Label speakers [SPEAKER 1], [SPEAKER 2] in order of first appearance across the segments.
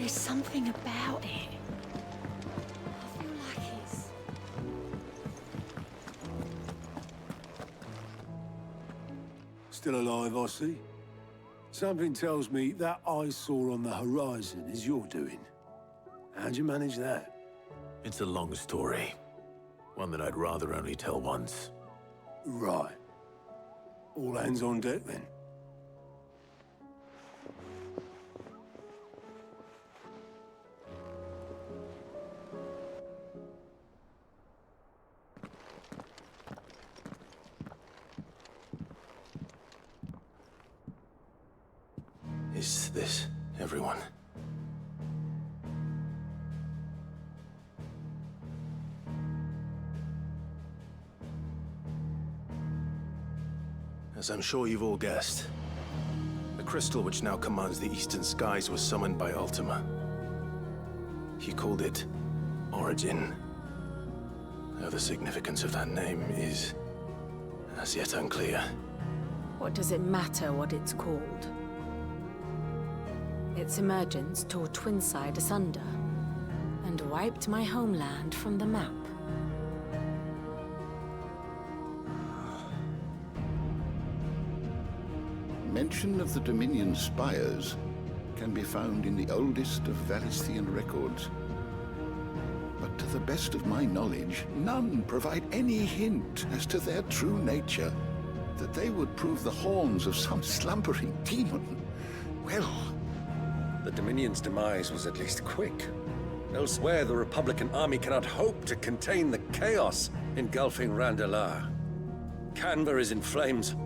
[SPEAKER 1] There's something about it. I feel like it's...
[SPEAKER 2] Still alive, I see. Something tells me that eyesore on the horizon is your doing. How'd you manage that?
[SPEAKER 3] It's a long story. One that I'd rather only tell once.
[SPEAKER 2] Right. All hands on deck, then.
[SPEAKER 3] Is this everyone? As I'm sure you've all guessed, the crystal which now commands the eastern skies was summoned by Ultima. He called it Origin. Though the significance of that name is as yet unclear.
[SPEAKER 1] What does it matter what it's called? Its emergence tore Twinside asunder and wiped my homeland from the map.
[SPEAKER 4] Mention of the Dominion spires can be found in the oldest of Valisthian records. But to the best of my knowledge, none provide any hint as to their true nature. That they would prove the horns of some slumbering demon. Well...
[SPEAKER 5] The Dominion's demise was at least quick. Elsewhere, the Republican army cannot hope to contain the chaos engulfing Randalar. Canva is in flames,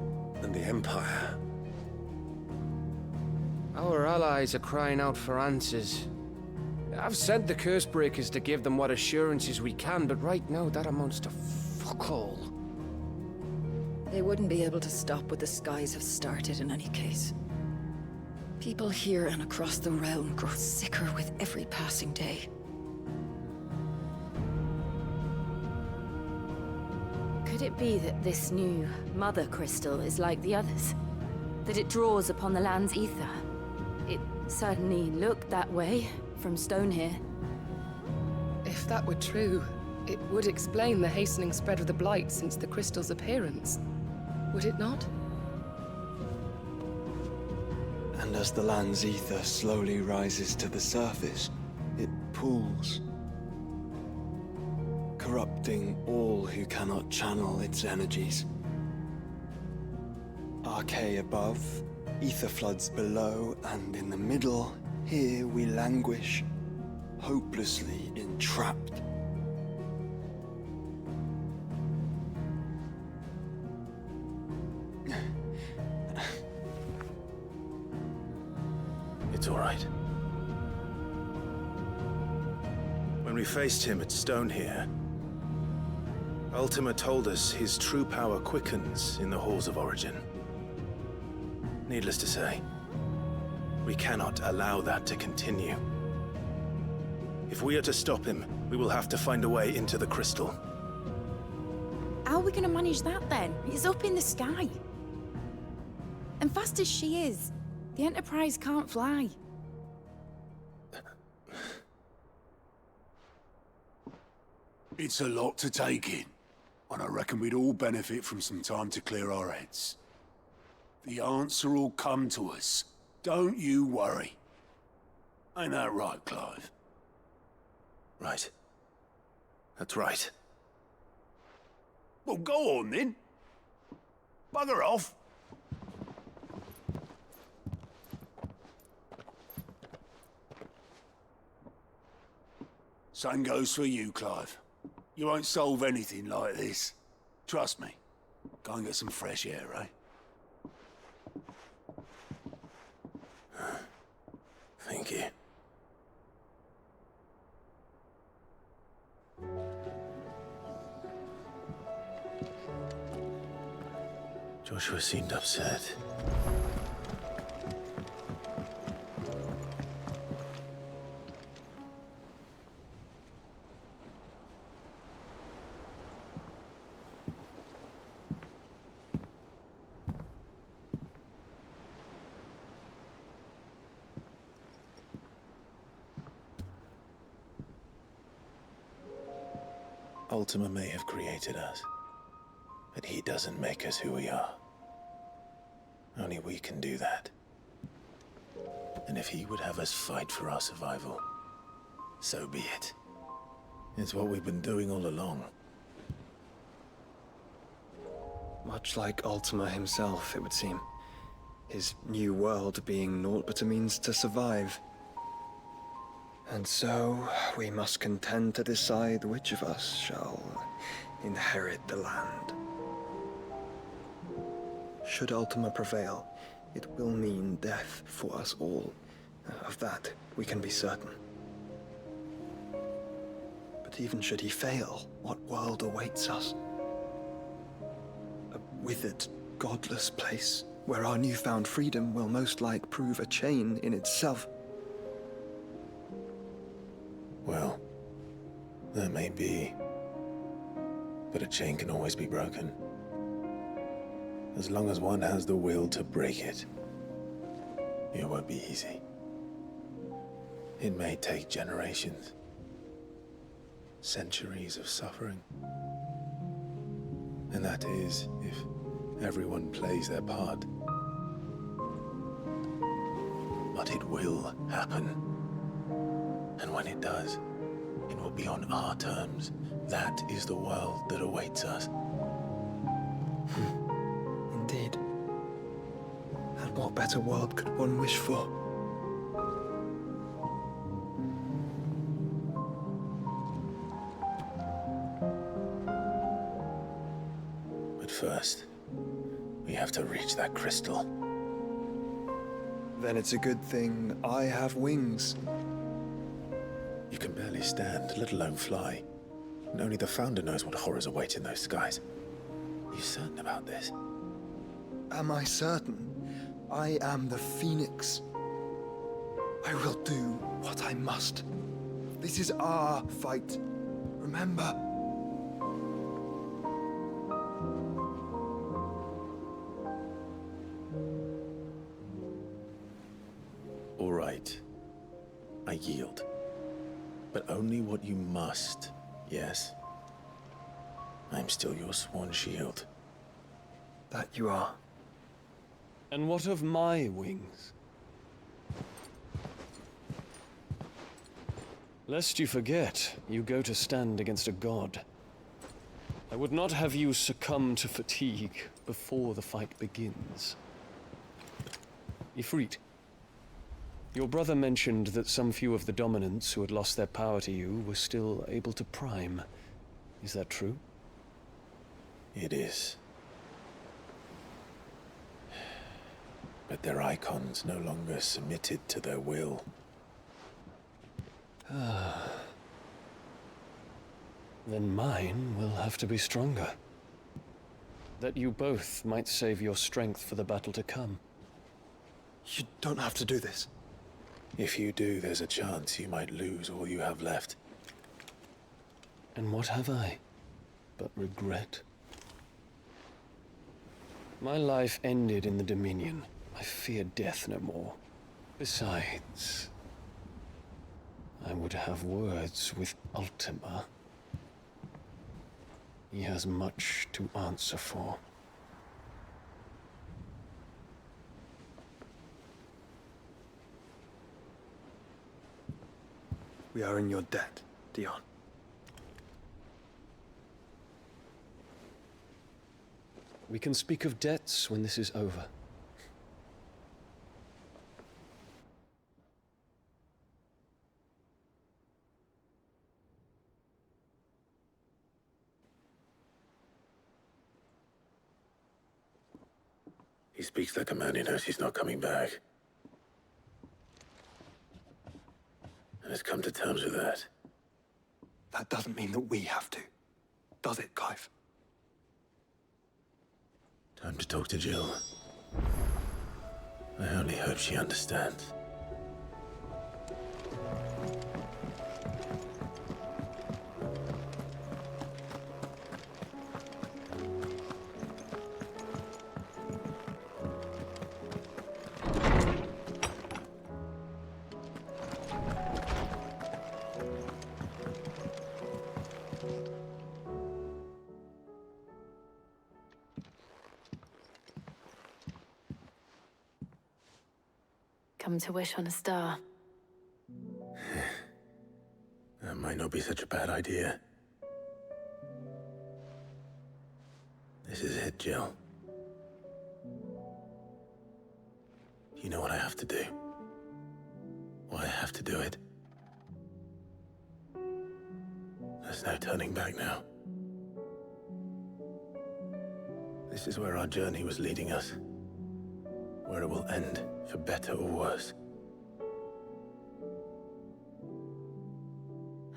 [SPEAKER 5] and the Empire...
[SPEAKER 6] Our allies are crying out for answers. I've sent the Cursebreakers to give them what assurances we can, but right now that amounts to fuck all.
[SPEAKER 7] They wouldn't be able to stop what the skies have started in any case. People here and across the realm grow sicker with every passing day.
[SPEAKER 1] Could it be that this new Mother Crystal is like the others? That it draws upon the land's ether? It certainly looked that way from stone here.
[SPEAKER 8] If that were true, it would explain the hastening spread of the Blight since the crystal's appearance. Would it not?
[SPEAKER 9] And as the land's ether slowly rises to the surface, it pools, corrupting all who cannot channel its energies. Archae above, ether floods below, and in the middle, here we languish, hopelessly entrapped.
[SPEAKER 3] It's all right. When we faced him at Stone here, Ultima told us his true power quickens in the halls of Origin. Needless to say, we cannot allow that to continue. If we are to stop him, we will have to find a way into the crystal.
[SPEAKER 1] How are we gonna manage that then? It's up in the sky. And fast as she is, the Enterprise can't fly.
[SPEAKER 2] It's a lot to take in, and I reckon we'd all benefit from some time to clear our heads. The answer will come to us. Don't you worry. Ain't that right, Clive?
[SPEAKER 3] Right. That's right.
[SPEAKER 2] Well, go on then. Bugger off. Same goes for you, Clive. You won't solve anything like this. Trust me. Go and get some fresh air, eh?
[SPEAKER 3] Thank you. Joshua seemed upset. Ultima may have created us, but he doesn't make us who we are. Only we can do that. And if he would have us fight for our survival, so be it. It's what we've been doing all along.
[SPEAKER 9] Much like Ultima himself, it would seem. His new world being naught but a means to survive. And so, we must contend to decide which of us shall inherit the land. Should Ultima prevail, it will mean death for us all. Of that, we can be certain. But even should he fail, what world awaits us? A withered, godless place, where our newfound freedom will most like prove a chain in itself.
[SPEAKER 3] Well, that may be. But a chain can always be broken. As long as one has the will to break it. It won't be easy. It may take generations. Centuries of suffering. And that is, if everyone plays their part. But it will happen. And when it does, it will be on our terms. That is the world that awaits us.
[SPEAKER 9] Indeed. And what better world could one wish for?
[SPEAKER 3] But first, we have to reach that crystal.
[SPEAKER 9] Then it's a good thing I have wings.
[SPEAKER 3] You can barely stand, let alone fly. And only the Founder knows what horrors await in those skies. Are you certain about this?
[SPEAKER 9] Am I certain? I am the Phoenix. I will do what I must. This is our fight. Remember?
[SPEAKER 3] All right. I yield. But only what you must, yes? I'm still your sworn shield.
[SPEAKER 9] That you are.
[SPEAKER 10] And what of my wings? Lest you forget, you go to stand against a god. I would not have you succumb to fatigue before the fight begins. Ifrit, your brother mentioned that some few of the dominants who had lost their power to you were still able to prime. Is that true?
[SPEAKER 3] It is. But their icons no longer submitted to their will.
[SPEAKER 10] Then mine will have to be stronger. That you both might save your strength for the battle to come.
[SPEAKER 9] You don't have to do this.
[SPEAKER 3] If you do, there's a chance you might lose all you have left.
[SPEAKER 10] And what have I but regret? My life ended in the Dominion. I fear death no more. Besides, I would have words with Ultima. He has much to answer for.
[SPEAKER 9] We are in your debt, Dion.
[SPEAKER 10] We can speak of debts when this is over.
[SPEAKER 3] He speaks like a man who knows he's not coming back. And has come to terms with that.
[SPEAKER 9] That doesn't mean that we have to. Does it, Clive?
[SPEAKER 3] Time to talk to Jill. I only hope she understands.
[SPEAKER 1] come to wish on a star.
[SPEAKER 3] That might not be such a bad idea. This is it, Jill. You know what I have to do. Why I have to do it. There's no turning back now. This is where our journey was leading us. Where it will end, for better or worse.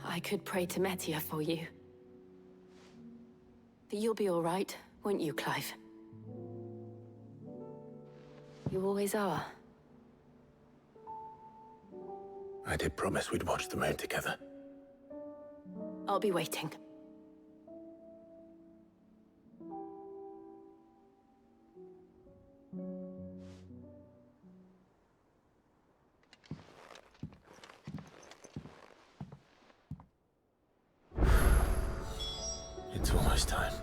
[SPEAKER 1] I could pray to Metia for you. But you'll be all right, won't you, Clive? You always are.
[SPEAKER 3] I did promise we'd watch the moon together.
[SPEAKER 1] I'll be waiting.
[SPEAKER 3] It's almost time.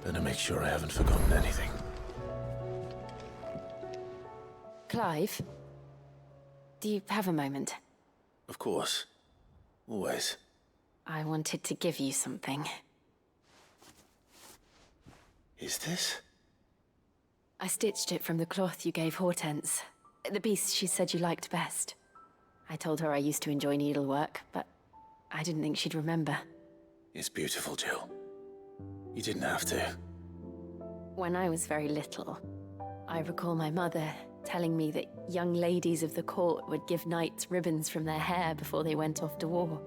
[SPEAKER 3] Better make sure I haven't forgotten anything.
[SPEAKER 1] Clive? Do you have a moment?
[SPEAKER 3] Of course. Always.
[SPEAKER 1] I wanted to give you something.
[SPEAKER 3] Is this?
[SPEAKER 1] I stitched it from the cloth you gave Hortense. The piece she said you liked best. I told her I used to enjoy needlework, but I didn't think she'd remember.
[SPEAKER 3] It's beautiful, Jill. You didn't have to.
[SPEAKER 1] When I was very little, I recall my mother telling me that young ladies of the court would give knights ribbons from their hair before they went off to war.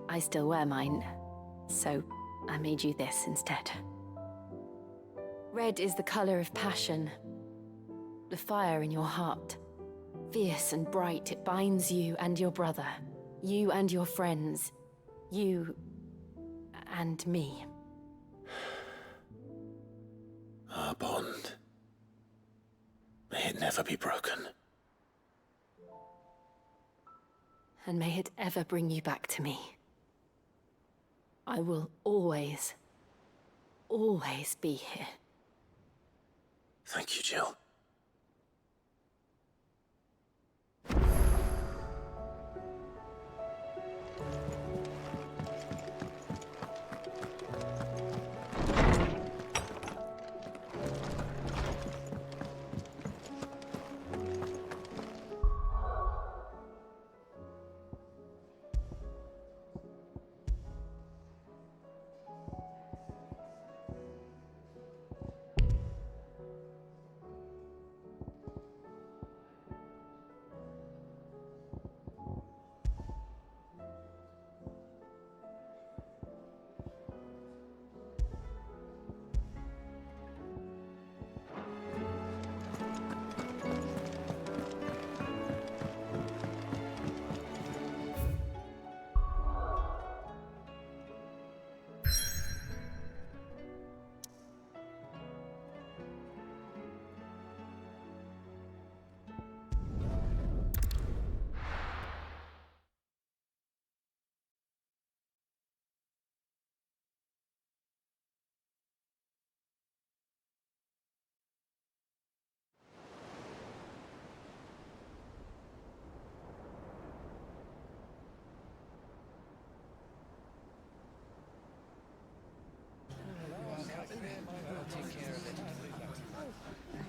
[SPEAKER 1] I still wear mine, so I made you this instead. Red is the color of passion, the fire in your heart. Fierce and bright, it binds you and your brother, you and your friends, you and me.
[SPEAKER 3] Our bond. May it never be broken.
[SPEAKER 1] And may it ever bring you back to me. I will always, always be here.
[SPEAKER 3] Thank you, Jill.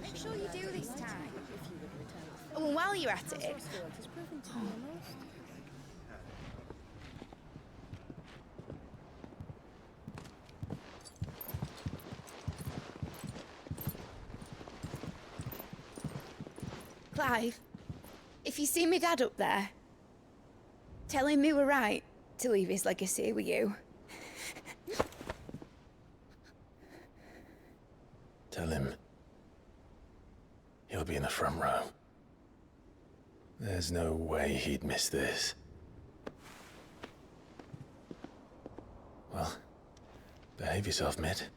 [SPEAKER 11] Make sure you do this time. Oh, and while you're at it... Clive, if you see me dad up there, tell him we were right to leave his legacy with you.
[SPEAKER 3] Tell him he'll be in the front row. There's no way he'd miss this. Well, behave yourself, Mitt.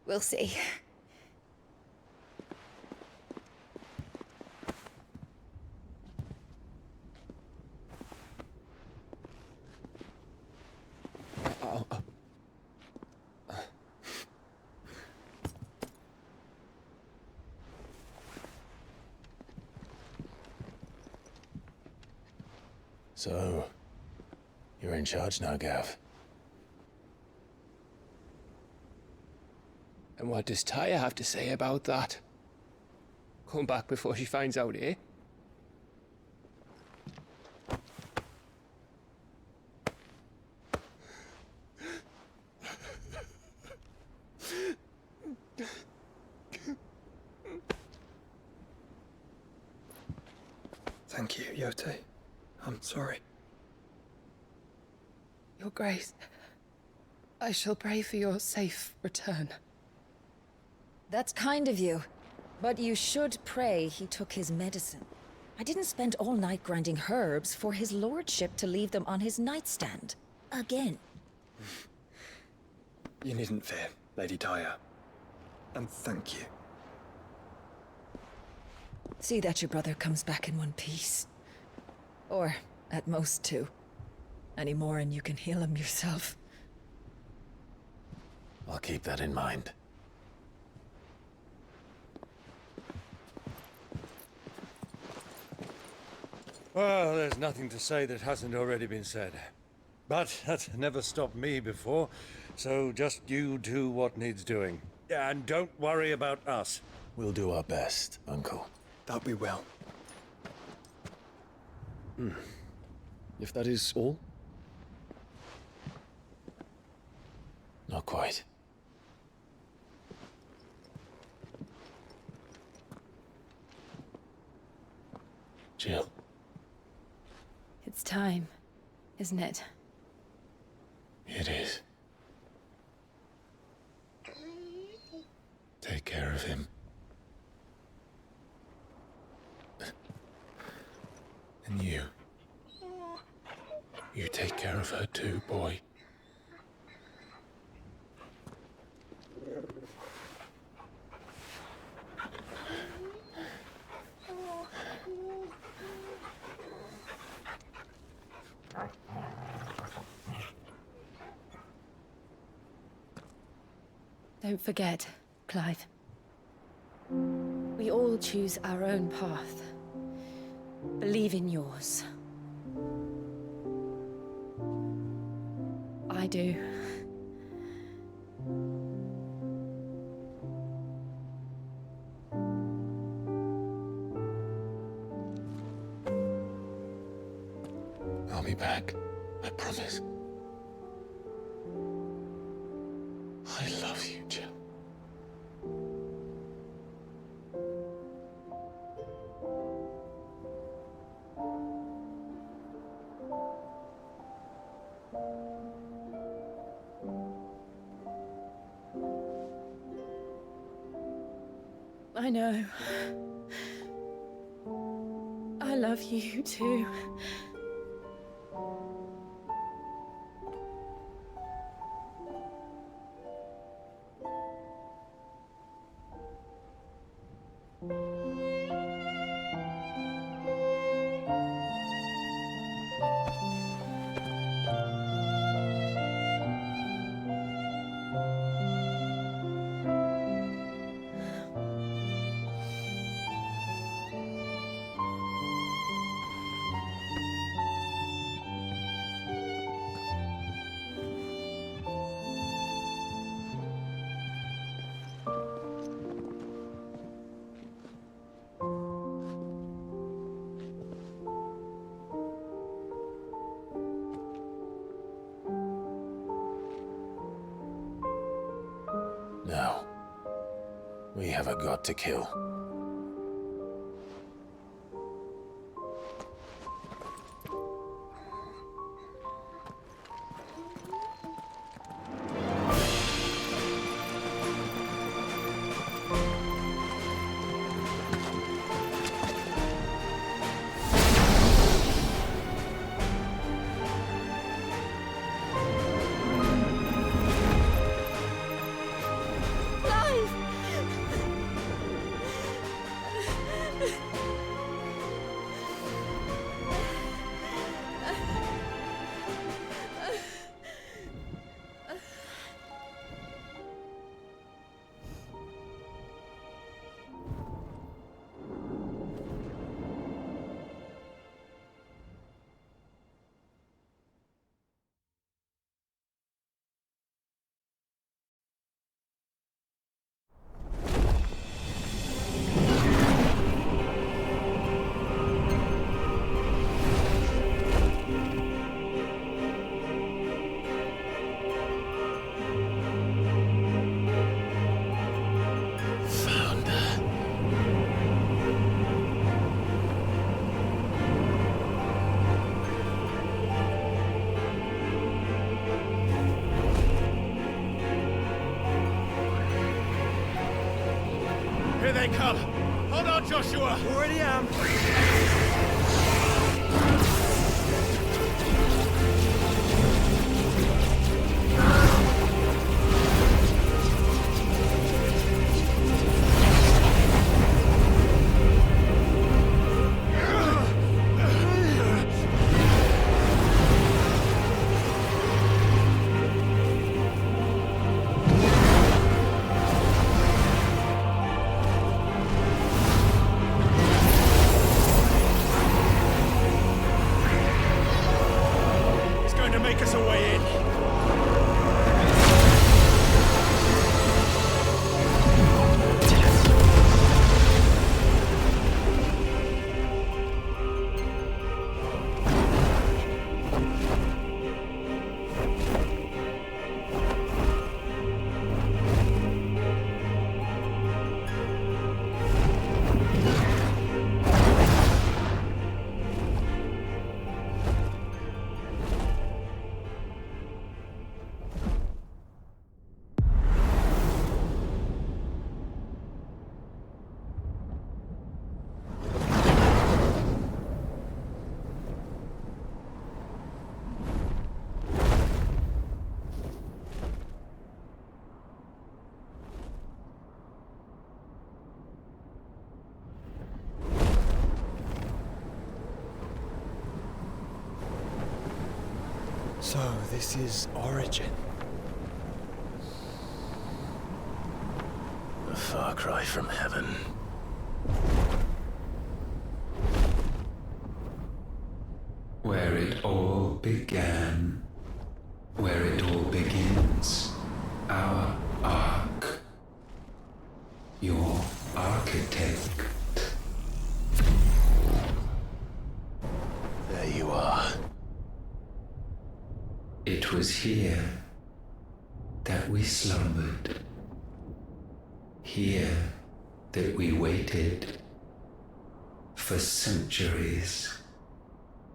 [SPEAKER 11] We'll see.
[SPEAKER 3] So, you're in charge now, Gav.
[SPEAKER 6] And what does Tyre have to say about that? Come back before she finds out, eh?
[SPEAKER 9] Thank you, Yote. I'm sorry.
[SPEAKER 8] Your Grace, I shall pray for your safe return.
[SPEAKER 7] That's kind of you. But you should pray he took his medicine. I didn't spend all night grinding herbs for his lordship to leave them on his nightstand. Again.
[SPEAKER 9] You needn't fear, Lady Tyre. And thank you.
[SPEAKER 7] See that your brother comes back in one piece. Or, at most, two. Any more and you can heal him yourself.
[SPEAKER 3] I'll keep that in mind.
[SPEAKER 12] Well, there's nothing to say that hasn't already been said. But that's never stopped me before, so just you do what needs doing. And don't worry about us.
[SPEAKER 3] We'll do our best, Uncle.
[SPEAKER 9] That we will.
[SPEAKER 10] If that is all?
[SPEAKER 3] Not quite. Jill.
[SPEAKER 1] It's time, isn't it?
[SPEAKER 3] It is. Take care of him. And you. You take care of her too, boy.
[SPEAKER 1] Don't forget, Clive. We all choose our own path. Believe in yours. I do.
[SPEAKER 3] I'll be back. I promise. I love you, Jill.
[SPEAKER 1] I know. I love you too.
[SPEAKER 3] Now, we have a god to kill. they come! Hold on, Joshua!
[SPEAKER 9] Already am.
[SPEAKER 3] Make us a way in.
[SPEAKER 9] So, this is Origin.
[SPEAKER 3] A far cry from heaven.
[SPEAKER 13] Where it all began. Where it all begins. Our ark. Your architect.
[SPEAKER 3] There you are.
[SPEAKER 13] It was here that we slumbered. Here that we waited for centuries,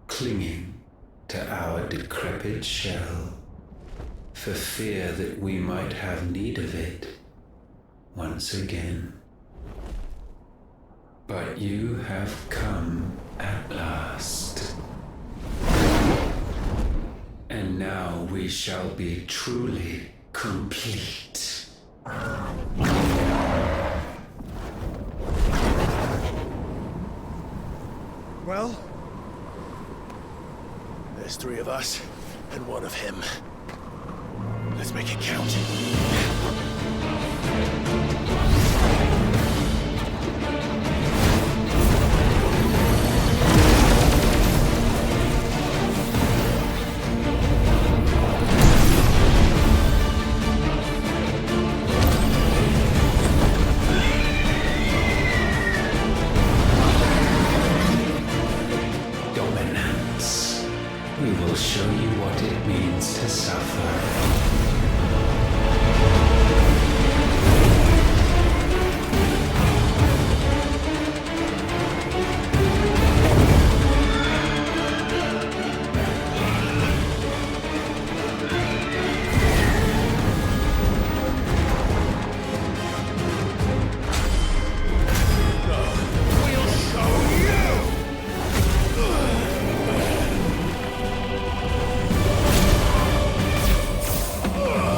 [SPEAKER 13] clinging to our decrepit shell, for fear that we might have need of it once again. But you have come at last. And now we shall be truly complete.
[SPEAKER 3] Well? There's 3 of us, and 1 of him. Let's make it count.
[SPEAKER 13] We will show you what it means to suffer.
[SPEAKER 3] Ugh!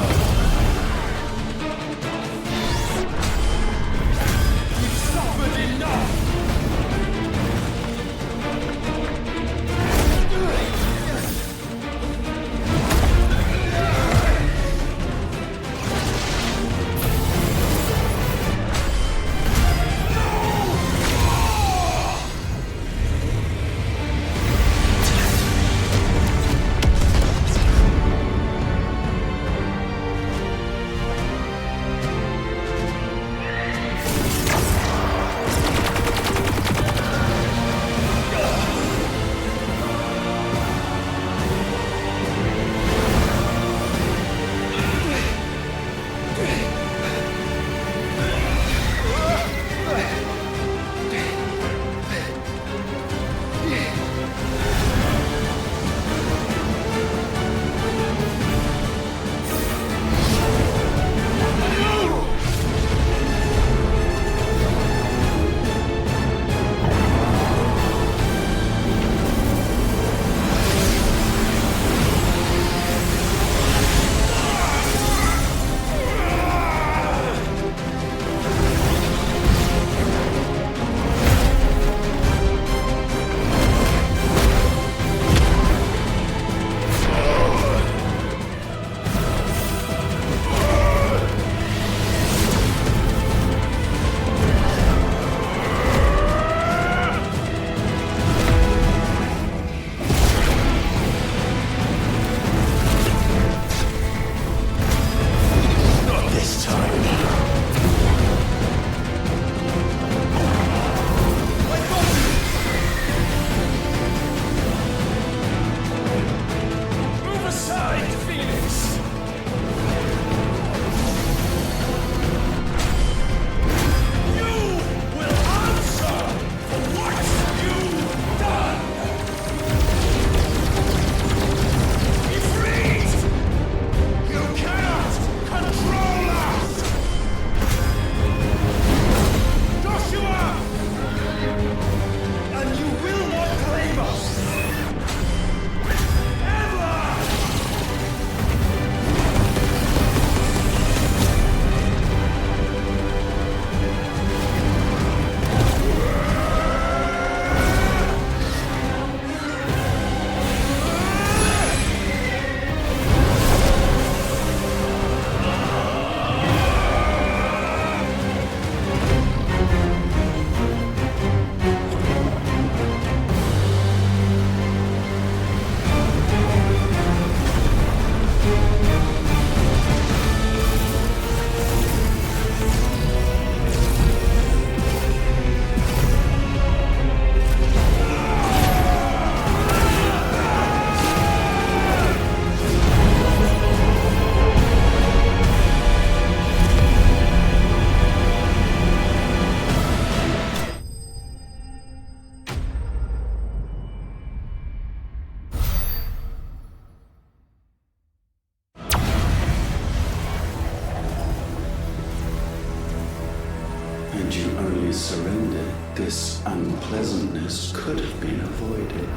[SPEAKER 13] you surrendered, this unpleasantness could have been avoided.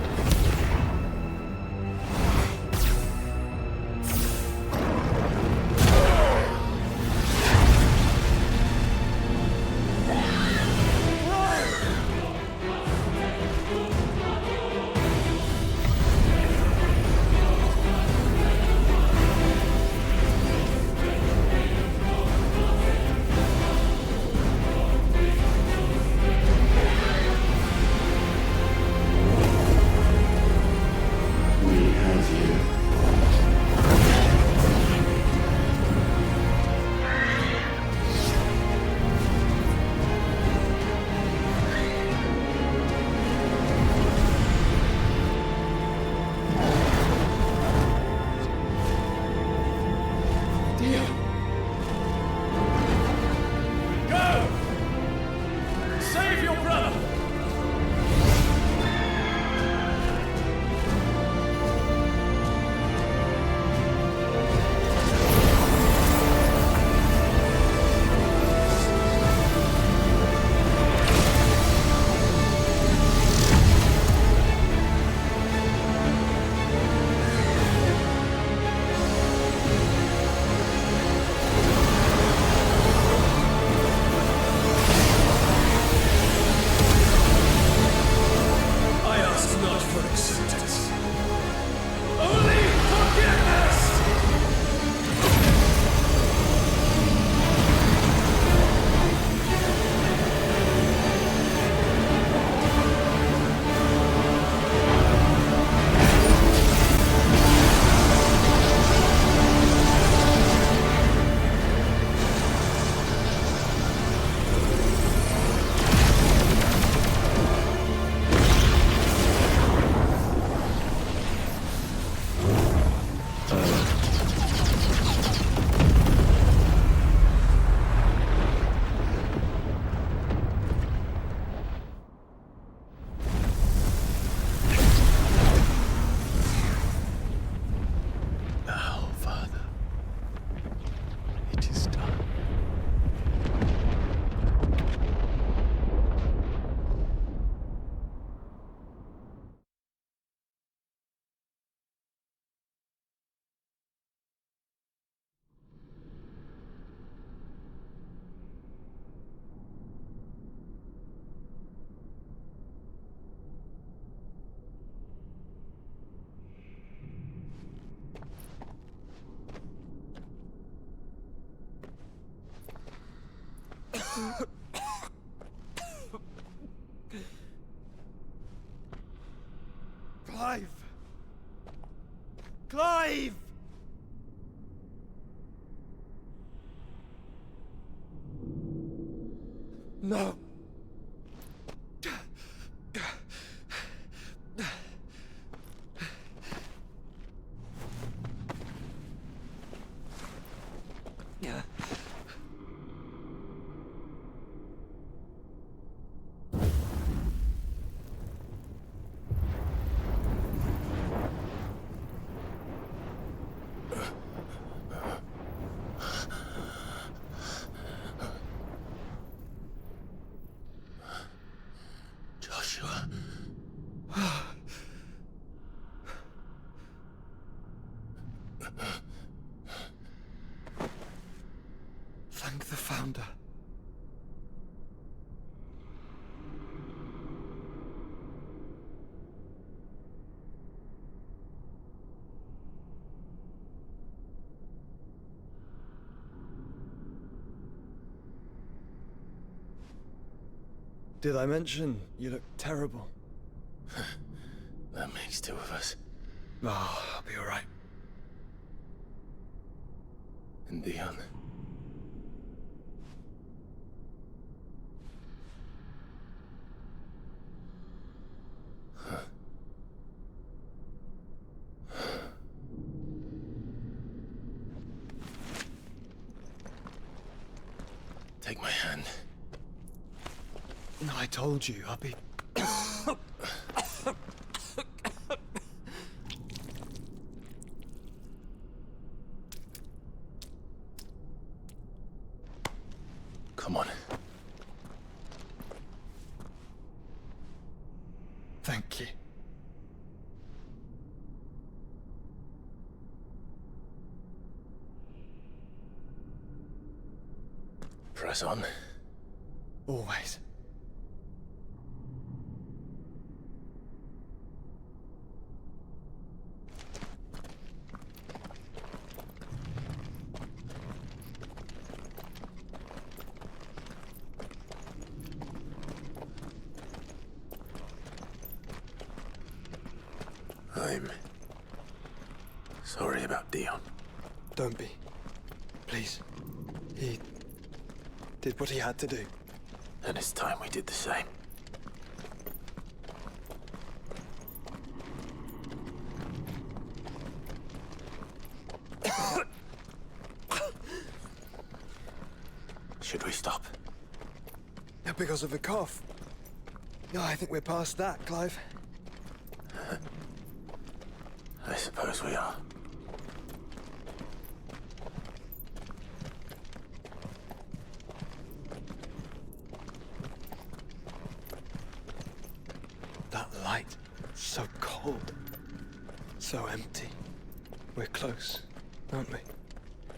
[SPEAKER 9] Clive! Clive! No!
[SPEAKER 3] Joshua.
[SPEAKER 9] Thank the Founder. Did I mention you look terrible?
[SPEAKER 3] That makes two of us.
[SPEAKER 9] Oh, I'll be alright.
[SPEAKER 3] And Dion. Take my hand.
[SPEAKER 9] No, I told you, I'll be...
[SPEAKER 3] Come on. Press on.
[SPEAKER 9] Always.
[SPEAKER 3] I'm sorry about Dion.
[SPEAKER 9] Don't be. Please. He did what he had to do.
[SPEAKER 3] And it's time we did the same. Should we stop?
[SPEAKER 9] Because of the cough. No, I think we're past that, Clive.
[SPEAKER 3] I suppose we are.
[SPEAKER 9] That light, so cold. So empty. We're close, aren't we?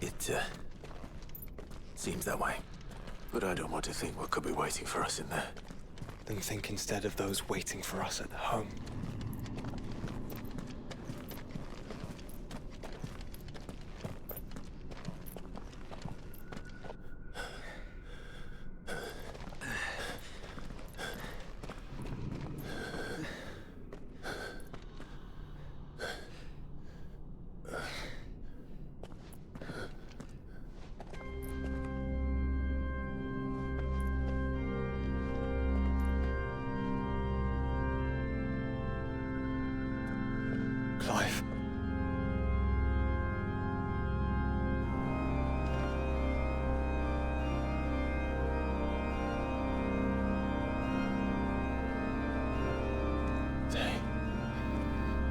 [SPEAKER 3] It, seems that way. But I don't want to think what could be waiting for us in there.
[SPEAKER 9] Then think instead of those waiting for us at home. Clive.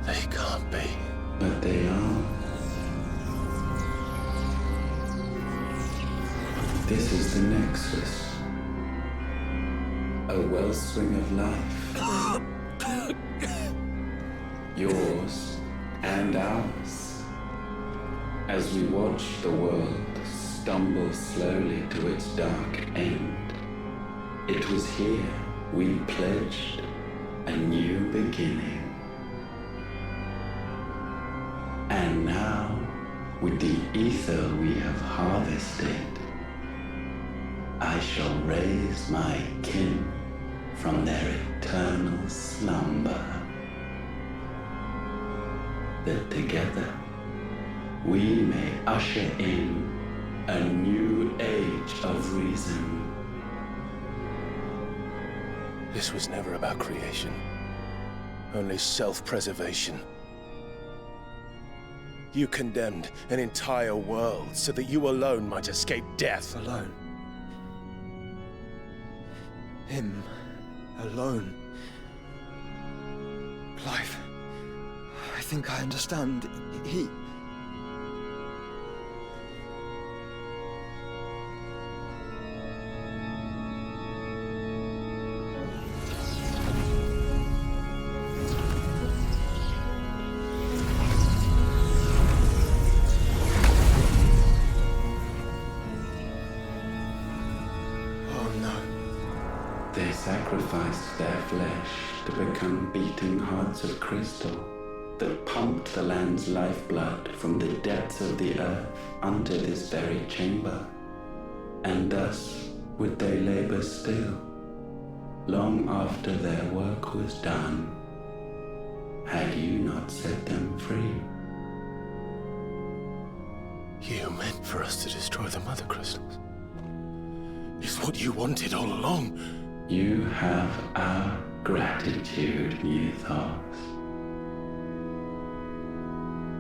[SPEAKER 3] They can't be.
[SPEAKER 13] But they are. This is the Nexus. A wellspring of life. Yours and ours. As we watch the world stumble slowly to its dark end, it was here we pledged a new beginning. And now, with the ether we have harvested, I shall raise my kin from their eternal slumber. That together we may usher in a new age of reason.
[SPEAKER 3] This was never about creation. Only self-preservation. You condemned an entire world so that you alone might escape death.
[SPEAKER 9] Alone. Him. Alone. Clive. I think I understand. He...
[SPEAKER 13] They sacrificed their flesh to become beating hearts of crystal that pumped the land's lifeblood from the depths of the earth unto this very chamber. And thus would they labor still, long after their work was done, had you not set them free.
[SPEAKER 3] You meant for us to destroy the Mother Crystals. It's what you wanted all along.
[SPEAKER 13] You have our gratitude, Mythos.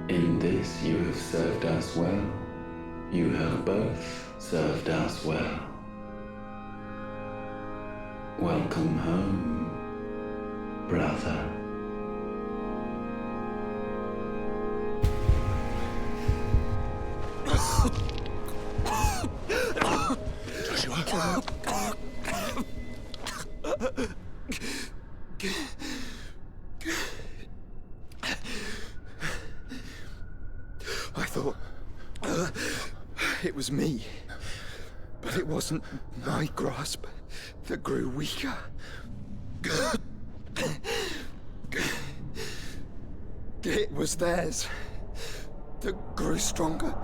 [SPEAKER 13] In this you have served us well. You have both served us well. Welcome home, brother.
[SPEAKER 3] Joshua?
[SPEAKER 9] I thought... it was me. But But it wasn't my grasp that grew weaker. It was theirs that grew stronger.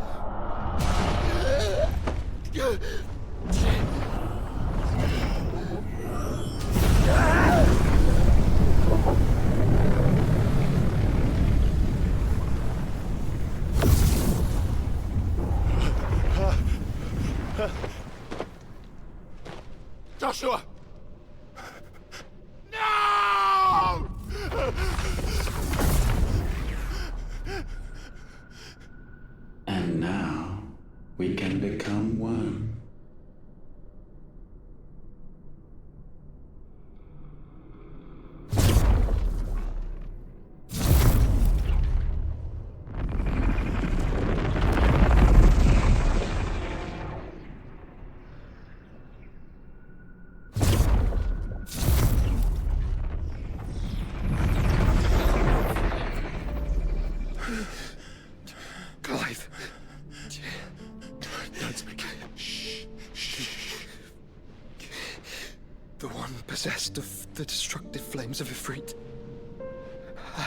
[SPEAKER 2] Joshua! No!
[SPEAKER 13] And now we can become one.
[SPEAKER 9] Clive. Don't speak. The one possessed of the destructive flames of Ifrit,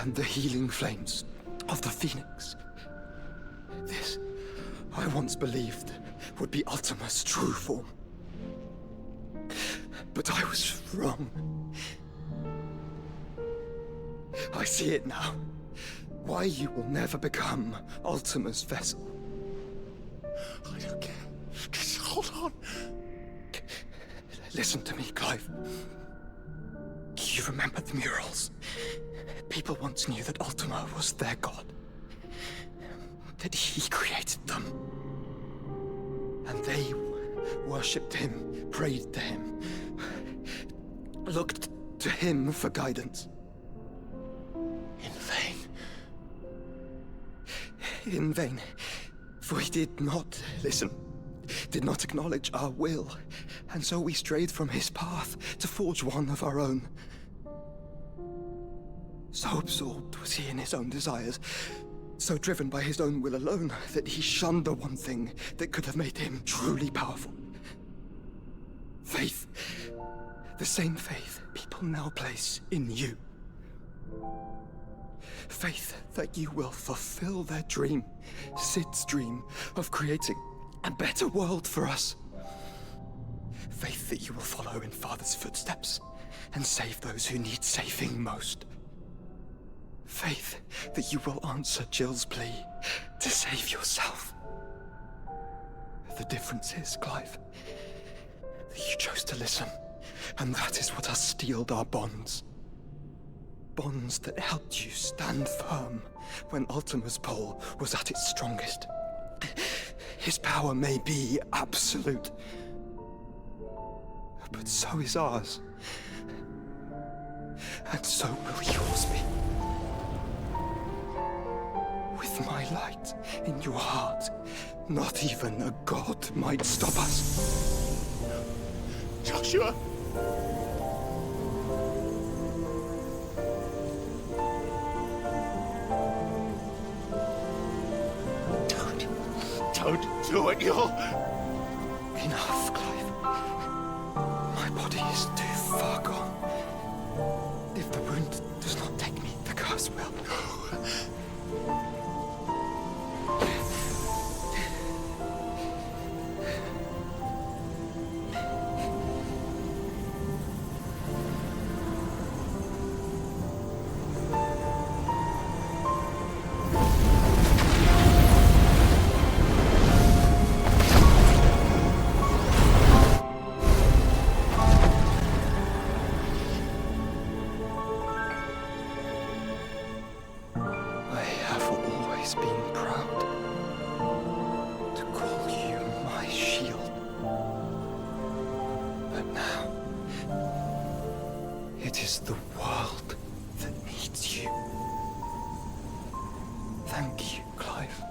[SPEAKER 9] and the healing flames of the Phoenix. This, I once believed, would be Ultima's true form. But I was wrong. I see it now. Why you will never become Ultima's vessel.
[SPEAKER 2] I don't care. Just hold on.
[SPEAKER 9] Listen to me, Clive. You remember the murals? People once knew that Ultima was their god. That he created them. And they worshipped him, prayed to him, looked to him for guidance. In vain. In vain. For he did not listen, did not acknowledge our will, and so we strayed from his path to forge one of our own. So absorbed was he in his own desires, so driven by his own will alone, that he shunned the one thing that could have made him truly powerful. Faith. The same faith people now place in you. Faith that you will fulfill their dream, Sid's dream, of creating a better world for us. Faith that you will follow in Father's footsteps and save those who need saving most. Faith that you will answer Jill's plea to save yourself. The difference is, Clive, that you chose to listen, and that is what has steeled our bonds. Bonds that helped you stand firm when Ultima's pull was at its strongest. His power may be absolute, but so is ours. And so will yours be. With my light in your heart, not even a god might stop us.
[SPEAKER 2] Joshua! Don't do it, you'll...
[SPEAKER 9] Enough, Clive. My body is too far gone. If the wound does not take me, the curse will. Been proud to call you my shield. But now, it is the world that needs you. Thank you, Clive,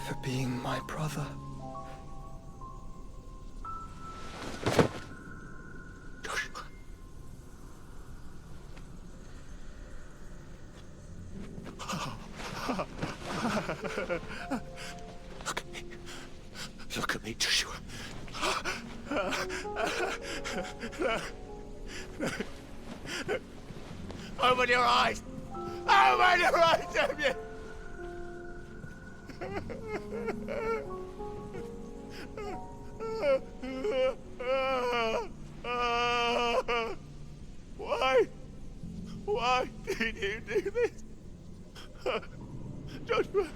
[SPEAKER 9] for being my brother.
[SPEAKER 2] Look at me. Open your eyes! Open your eyes, Damien! Why? Why did you do this? Joshua!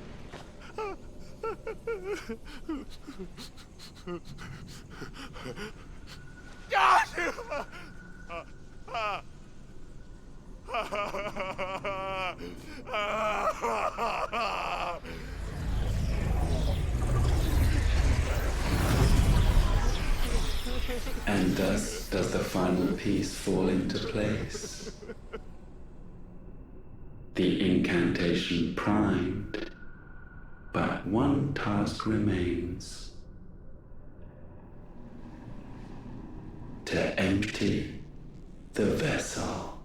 [SPEAKER 2] Joshua!
[SPEAKER 13] And thus does the final piece fall into place. The incantation primed, but one task remains. To empty the vessel.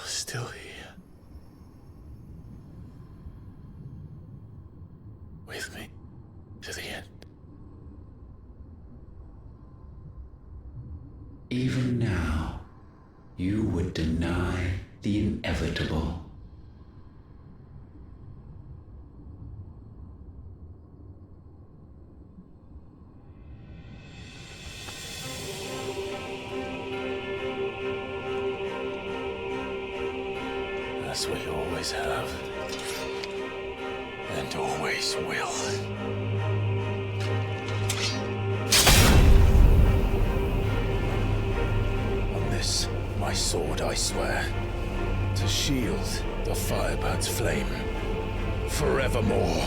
[SPEAKER 3] Still here. With me to the end.
[SPEAKER 13] Even now, you would deny the inevitable.
[SPEAKER 3] As we always have, and always will. On this, my sword, I swear, to shield the Firebird's flame forevermore.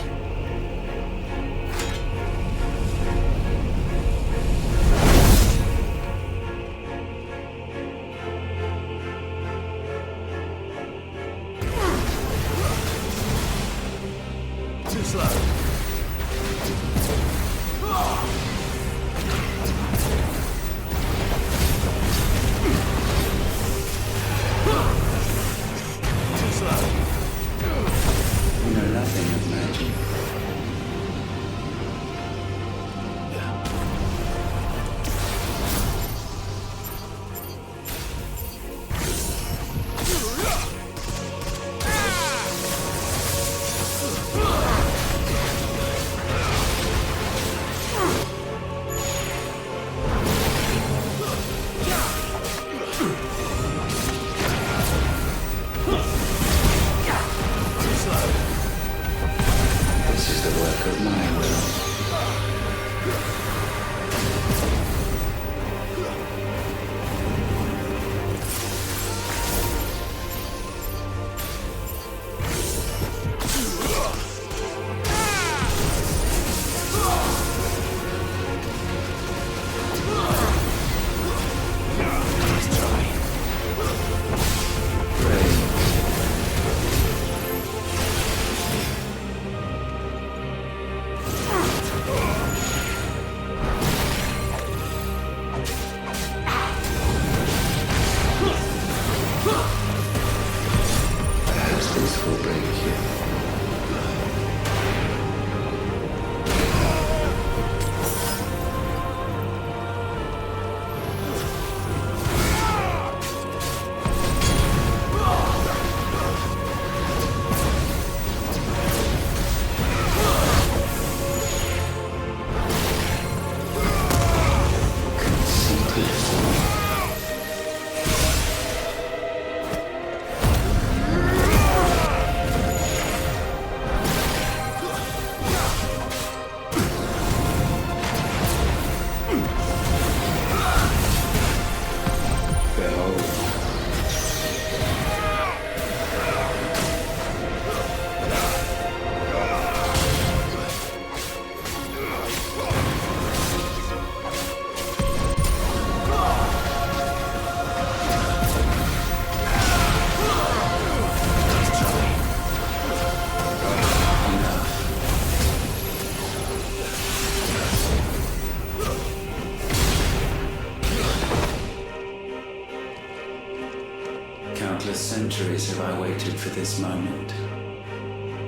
[SPEAKER 13] waited for this moment.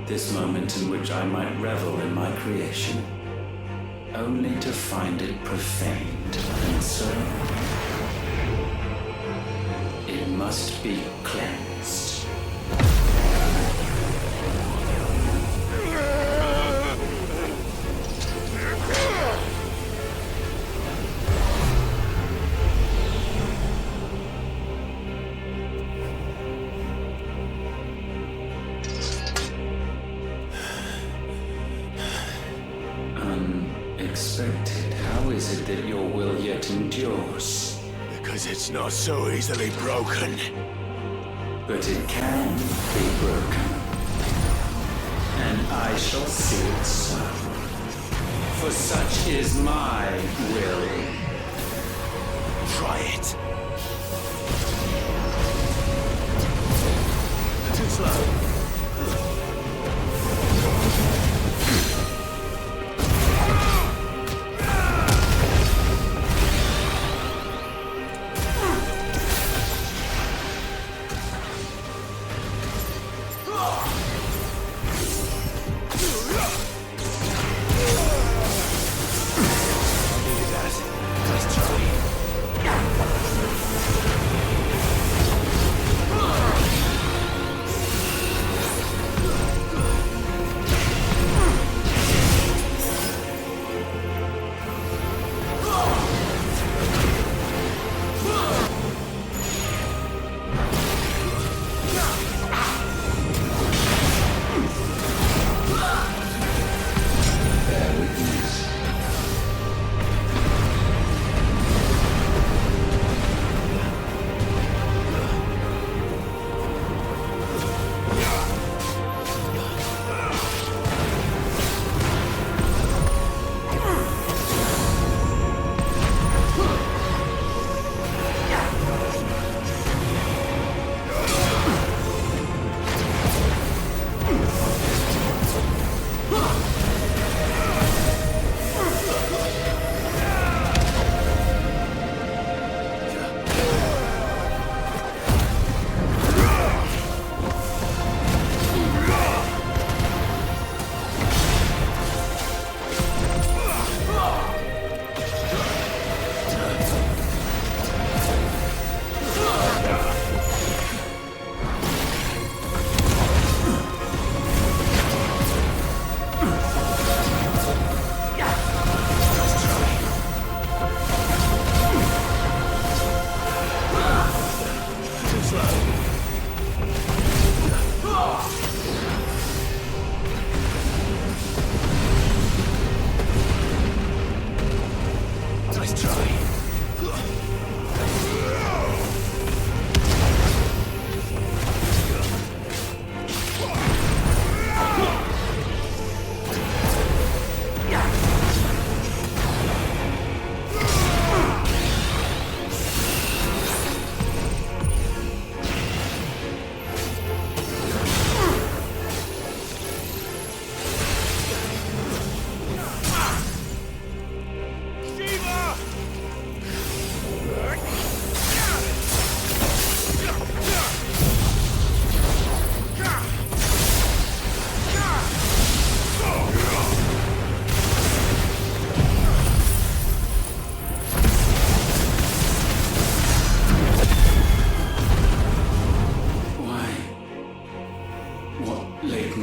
[SPEAKER 13] This moment in which I might revel in my creation, only to find it profaned, and so it must be cleansed. Unexpected. How is it that your will yet endures?
[SPEAKER 2] Because it's not so easily broken.
[SPEAKER 13] But it can be broken. And I shall see it so. For such is my will.
[SPEAKER 2] Try it. Too slow.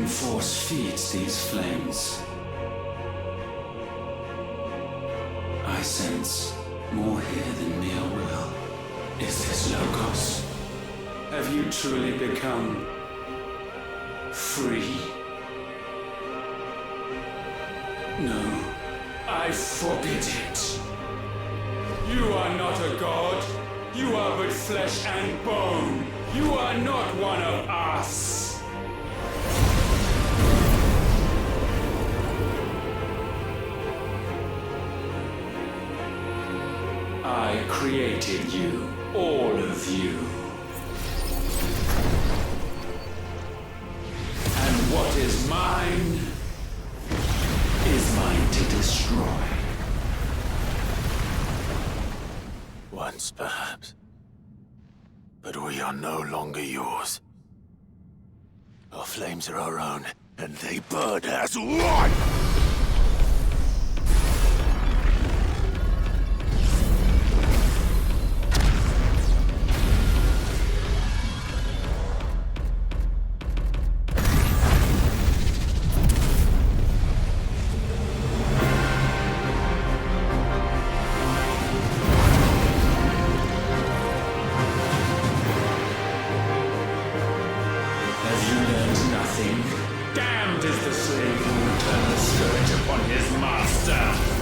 [SPEAKER 13] force feeds these flames. I sense more here than mere will. Is this Logos? Have you truly become free? No, I forbid it. You are not a god. You are but flesh and bone. You are not one of us. I created you, all of you. And what is mine to destroy.
[SPEAKER 3] Once, perhaps. But we are no longer yours.
[SPEAKER 2] Our flames are our own, and they burn as one!
[SPEAKER 14] Have you learned nothing? Damned is the slave who will turn the scourge upon his master!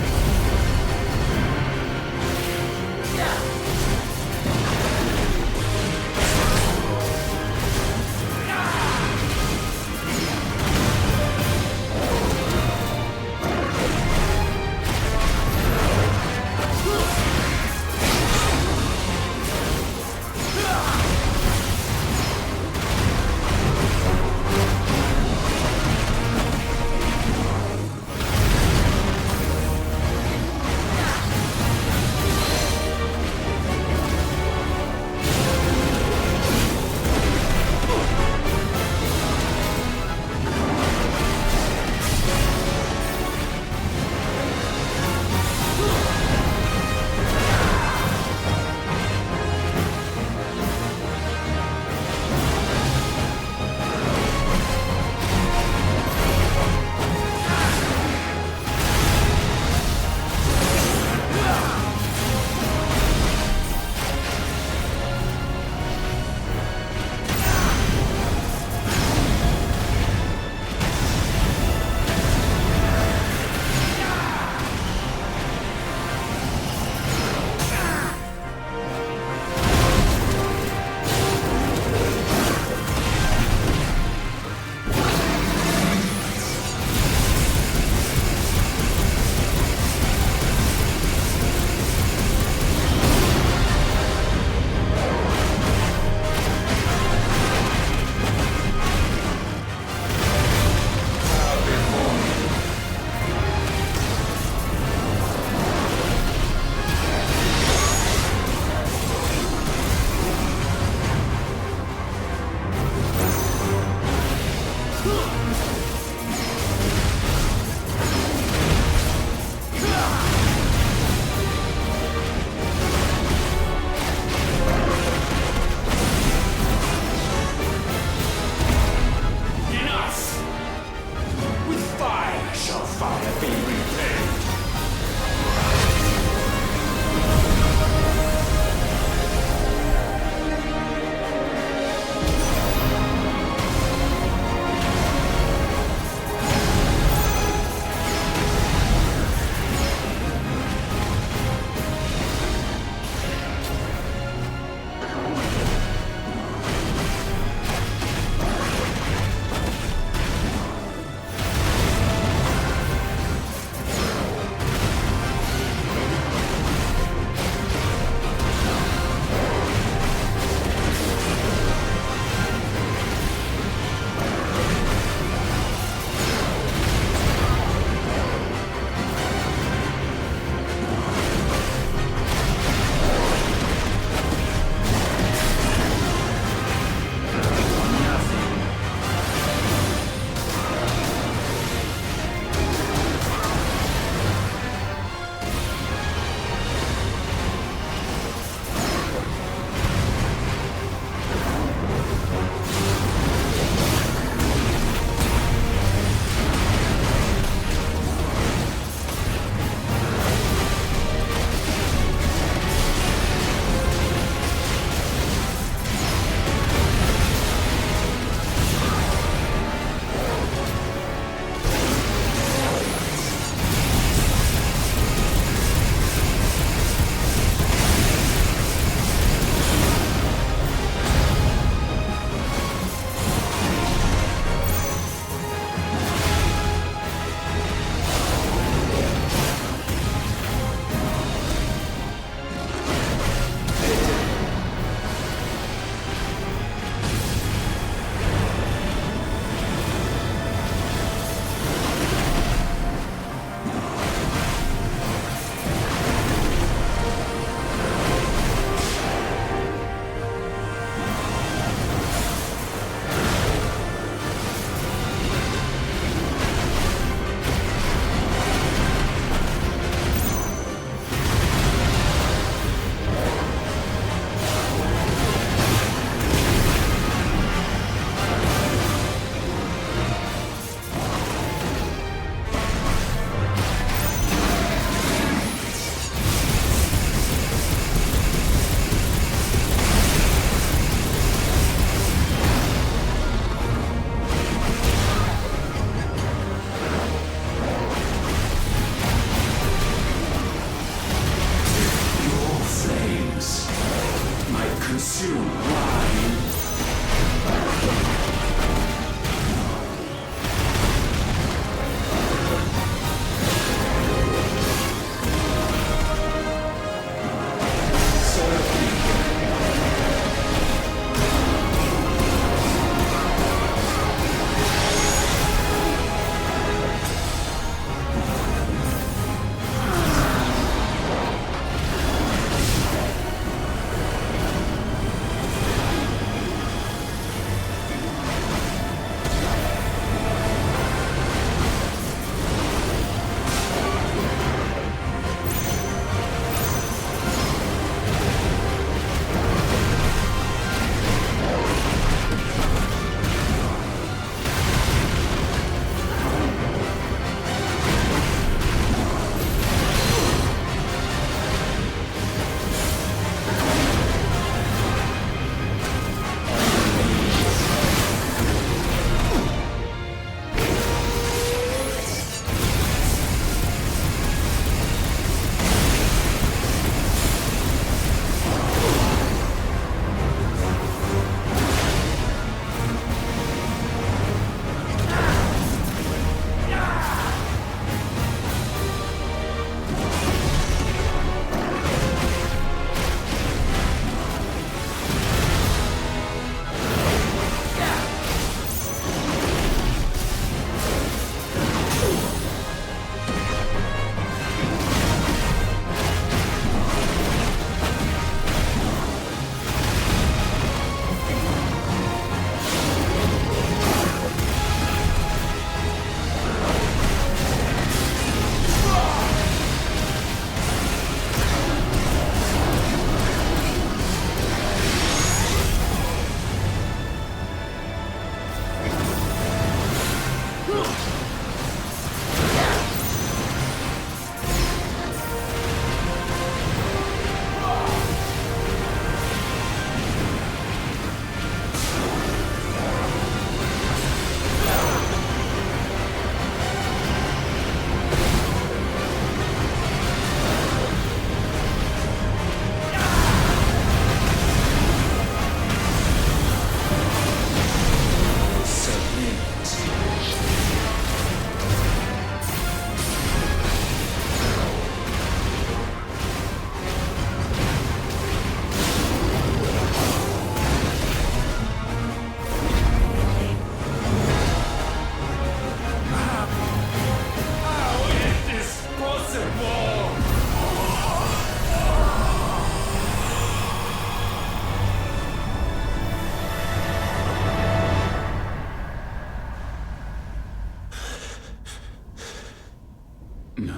[SPEAKER 14] No.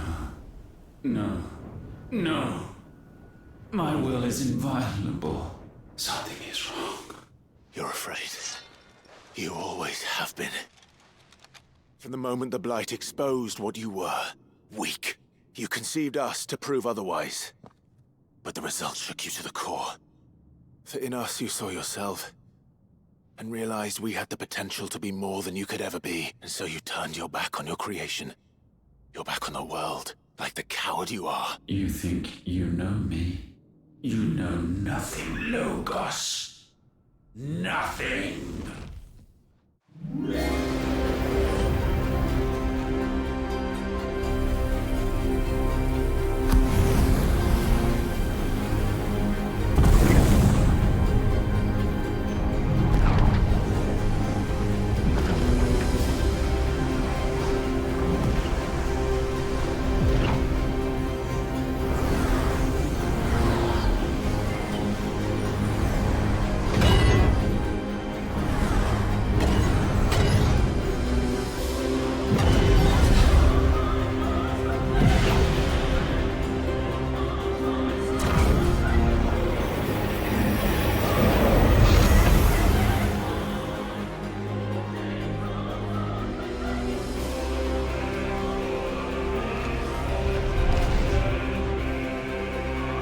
[SPEAKER 14] No. My will is inviolable. Something is wrong.
[SPEAKER 3] You're afraid. You always have been. From the moment the Blight exposed what you were, weak, you conceived us to prove otherwise. But the results shook you to the core. For in us you saw yourself, and realized we had the potential to be more than you could ever be. And so you turned your back on your creation. Your back on the world, like the coward you are.
[SPEAKER 14] You think you know me? You know nothing, Logos. Nothing!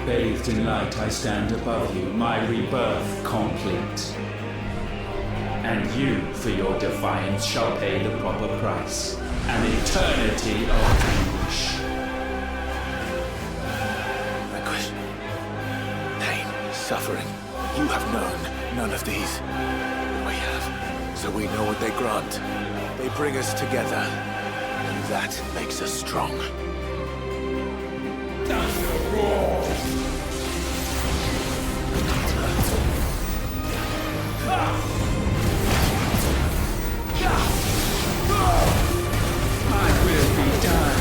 [SPEAKER 14] Bathed in light, I stand above you, my rebirth complete. And you, for your defiance, shall pay the proper price. An eternity of anguish.
[SPEAKER 3] Anguish. Pain. Suffering. You have known none of these. We have. So we know what they grant. They bring us together. And that makes us strong.
[SPEAKER 14] My will be done.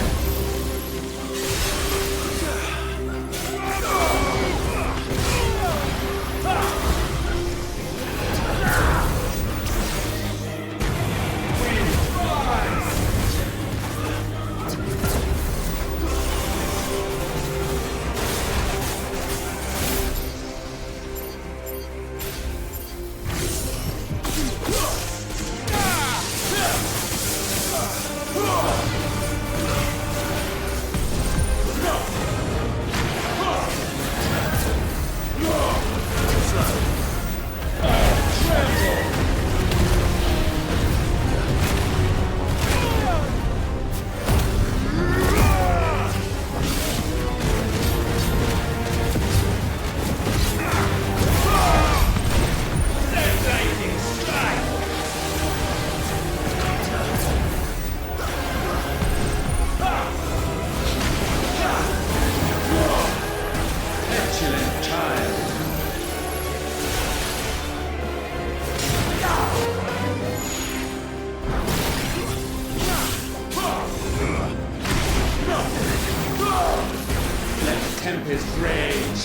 [SPEAKER 14] Tempest rage.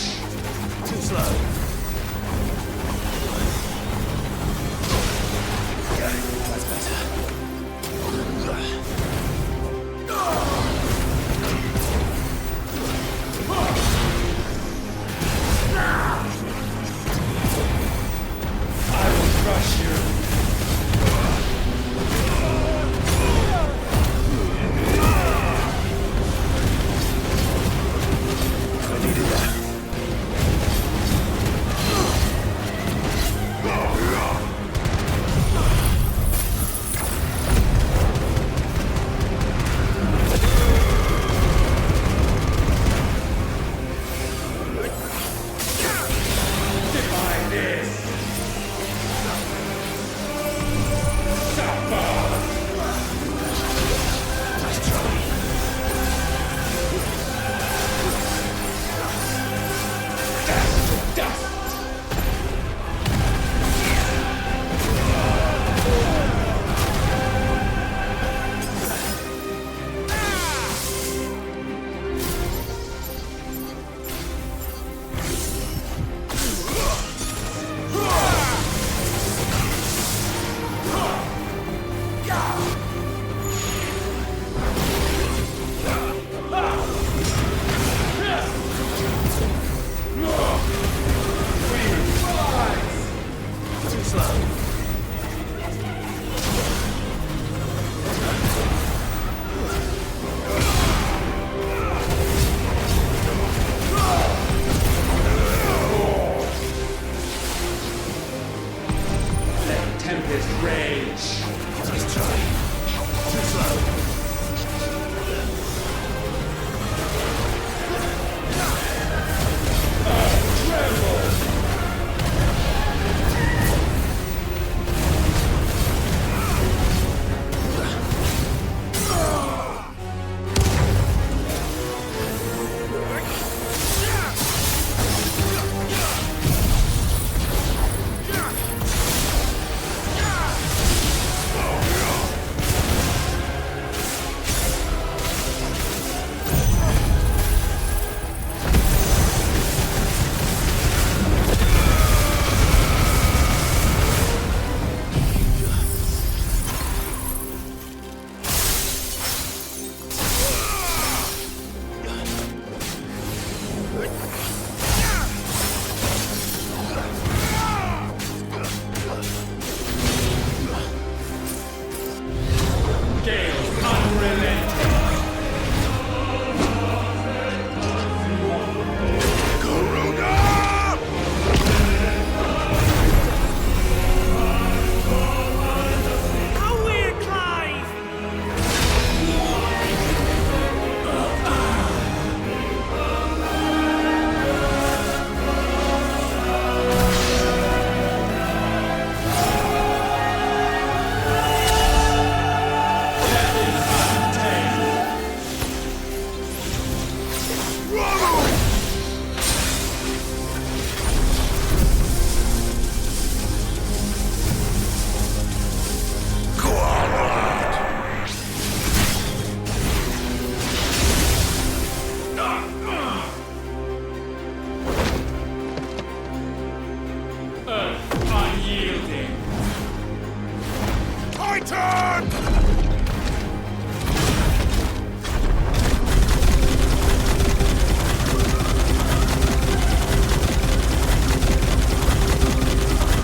[SPEAKER 3] Too slow. That's better.
[SPEAKER 14] I will crush you.
[SPEAKER 3] I needed that.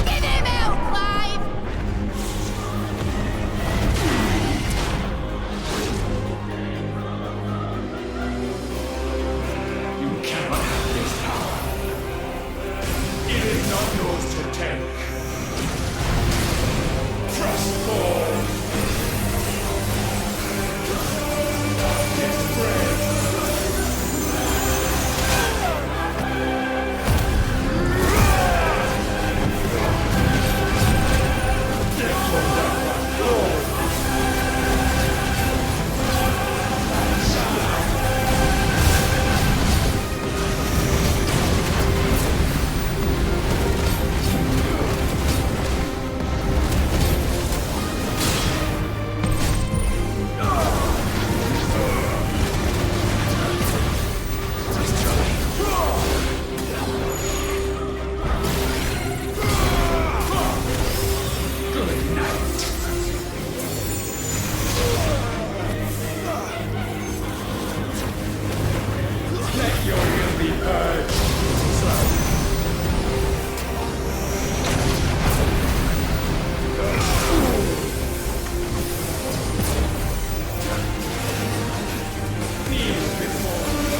[SPEAKER 11] Get him out, Clive!
[SPEAKER 14] You cannot have this power. It is not yours to take. Trust fall. Darkness break. Death will not go. Good night. Let your will be heard. Kneel before me.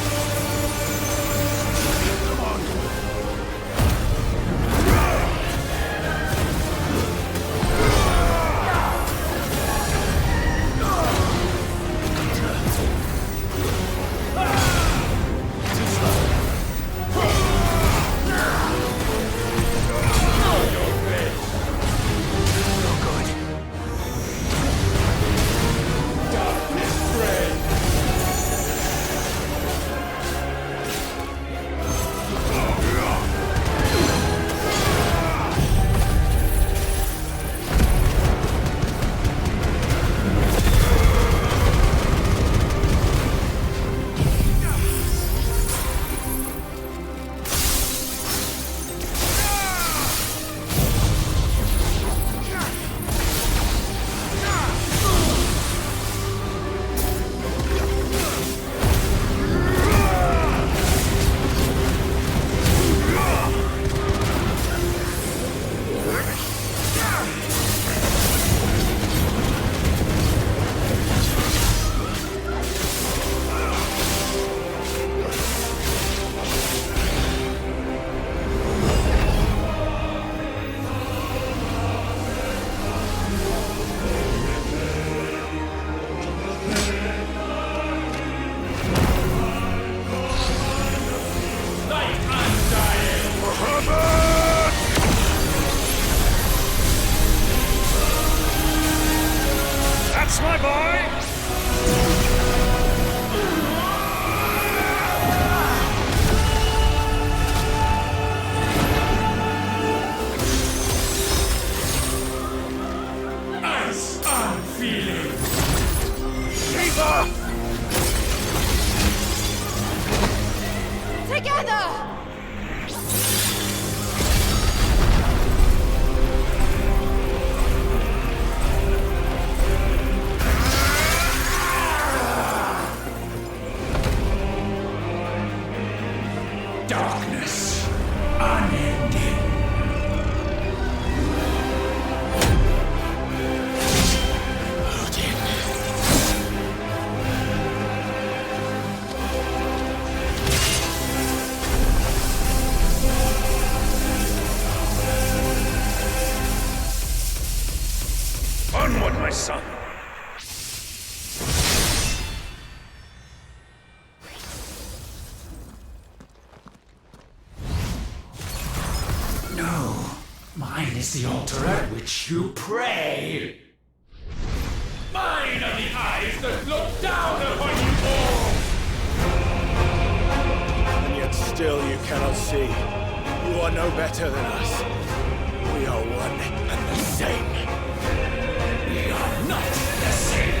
[SPEAKER 14] Know your fate. Darkness reign. Light undying.
[SPEAKER 12] That's my boy!
[SPEAKER 14] Ice unfeeling.
[SPEAKER 12] Keeper!
[SPEAKER 11] Together!
[SPEAKER 14] Darkness unending.
[SPEAKER 12] Onward, my son!
[SPEAKER 14] No, mine is the altar at which you pray. Mine are the eyes that look down upon you all.
[SPEAKER 3] And yet still you cannot see. You are no better than us. We are one and the same.
[SPEAKER 14] We are not the same.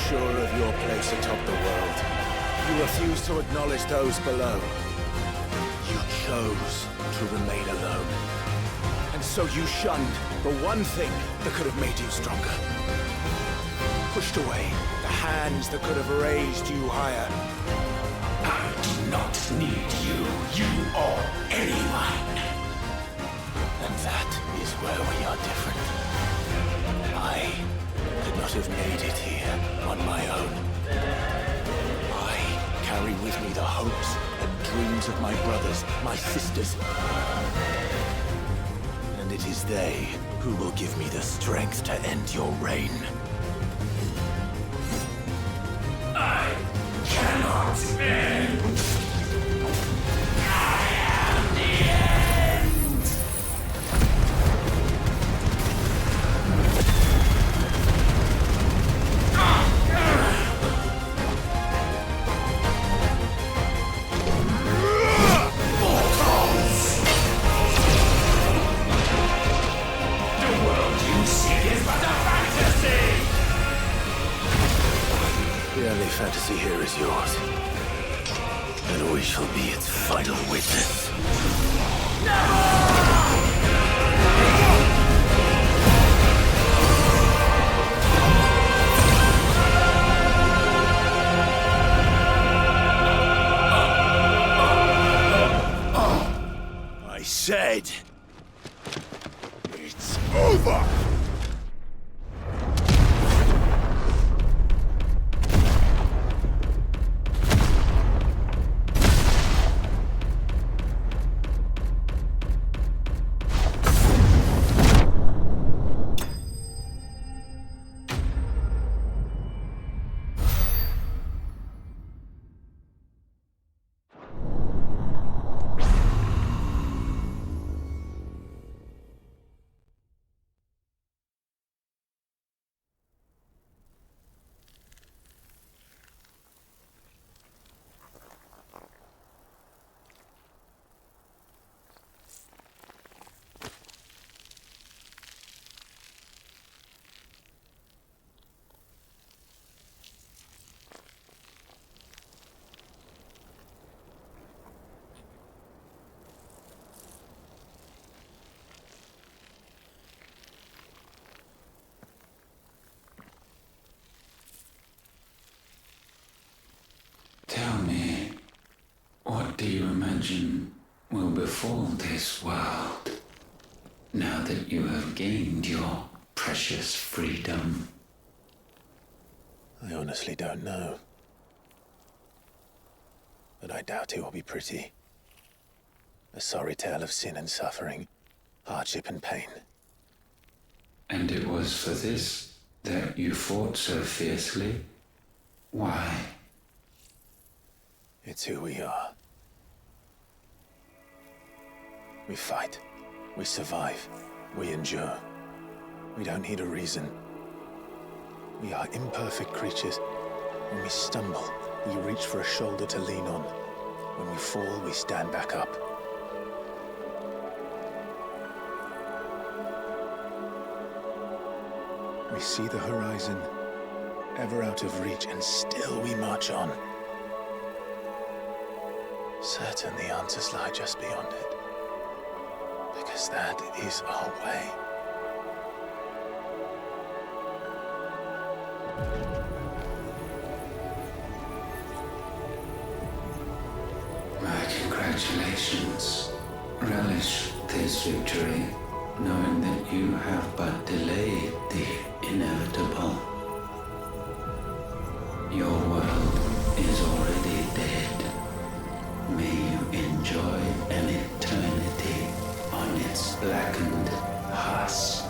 [SPEAKER 3] sure of your place atop the world. You refuse to acknowledge those below. You chose to remain alone. And so you shunned the one thing that could have made you stronger. Pushed away the hands that could have raised you higher.
[SPEAKER 14] I do not need you. You or anyone.
[SPEAKER 3] And that is where we are different. I could not have made it here on my own. I carry with me the hopes and dreams of my brothers, my sisters. And it is they who will give me the strength to end your reign.
[SPEAKER 14] I cannot end. I am the end. Mortals! The world you seek is but a fantasy!
[SPEAKER 3] The only fantasy here is yours. And we shall be its final witness. I said, it's over!
[SPEAKER 13] Tell me, what do you imagine will befall this world now that you have gained your precious freedom?
[SPEAKER 3] I honestly don't know. But I doubt it will be pretty. A sorry tale of sin and suffering, hardship and pain.
[SPEAKER 13] And it was for this that you fought so fiercely? Why?
[SPEAKER 3] It's who we are. We fight. We survive. We endure. We don't need a reason. We are imperfect creatures. When we stumble, we reach for a shoulder to lean on. When we fall, we stand back up. We see the horizon, ever out of reach, and still we march on. Certain the answers lie just beyond it. Because that is our way.
[SPEAKER 13] My congratulations. Relish this victory, knowing that you have but delayed the inevitable. Your world is already dead. May you enjoy an eternity on its blackened husk.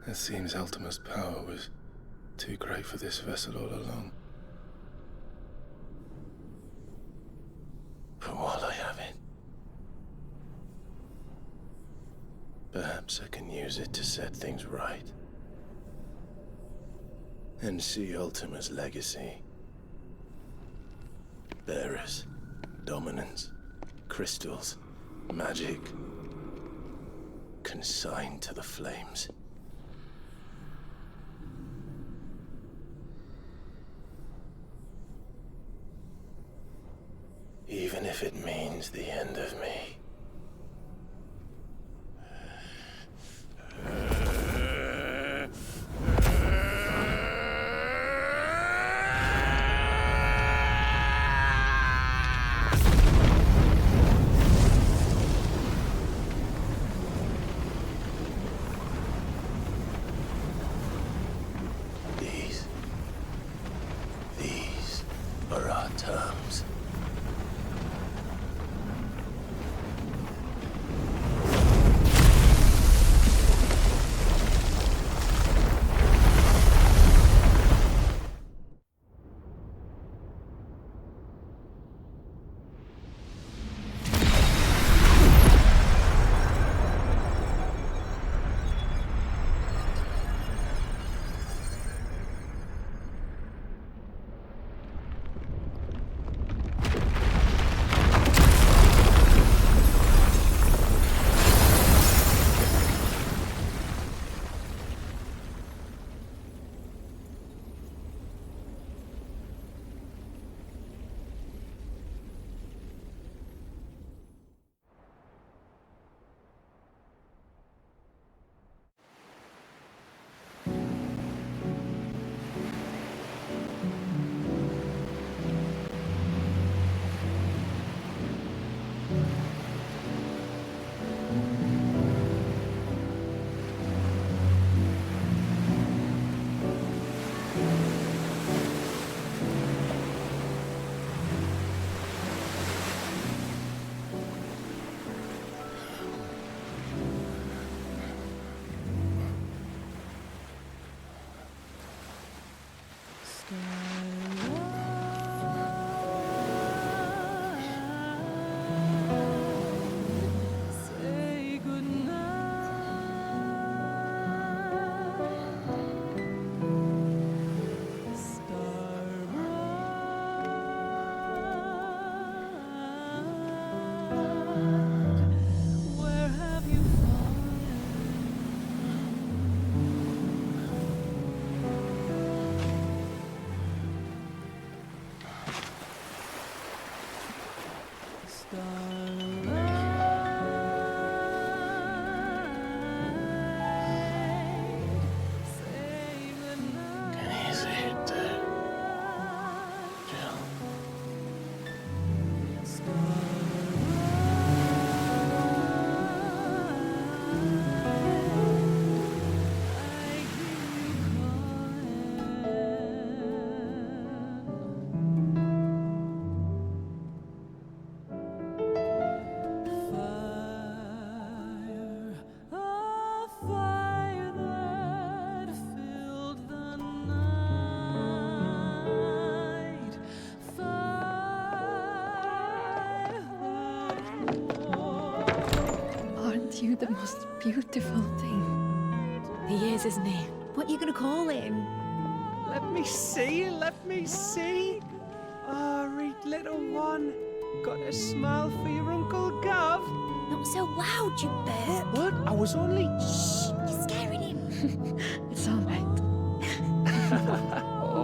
[SPEAKER 3] It seems Ultima's power was too great for this vessel all along. But while I have it, perhaps I can use it to set things right. And see Ultima's legacy. Bearers, dominance, crystals, magic, consigned to the flames. Even if it means the end of me. These are our terms.
[SPEAKER 8] you the most beautiful thing.
[SPEAKER 1] He is, isn't he?
[SPEAKER 11] What are you gonna call him?
[SPEAKER 6] Let me see, let me see. Oh, read little one. Got a smile for your Uncle Gav.
[SPEAKER 11] Not so loud, you burp.
[SPEAKER 6] What? I was only...
[SPEAKER 11] Shh, you're scaring him.
[SPEAKER 8] It's all right.
[SPEAKER 6] Oh.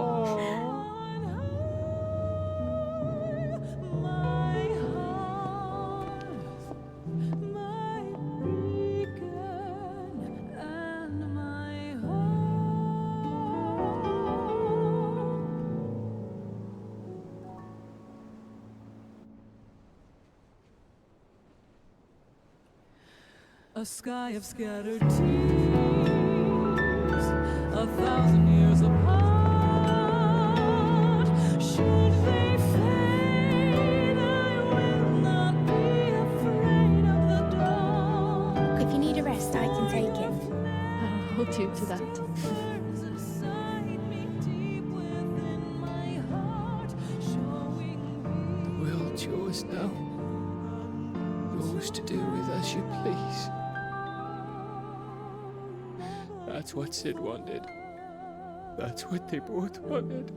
[SPEAKER 15] A sky of scattered tears, 1,000 years apart. Should they fade, I will not be afraid of the dark.
[SPEAKER 11] If you need a rest, I can take it.
[SPEAKER 8] I'll hold you to that.
[SPEAKER 15] Burns inside me deep within my heart, showing
[SPEAKER 8] The world's yours now. Yours to do with as you please. That's what Sid wanted. That's what they both wanted.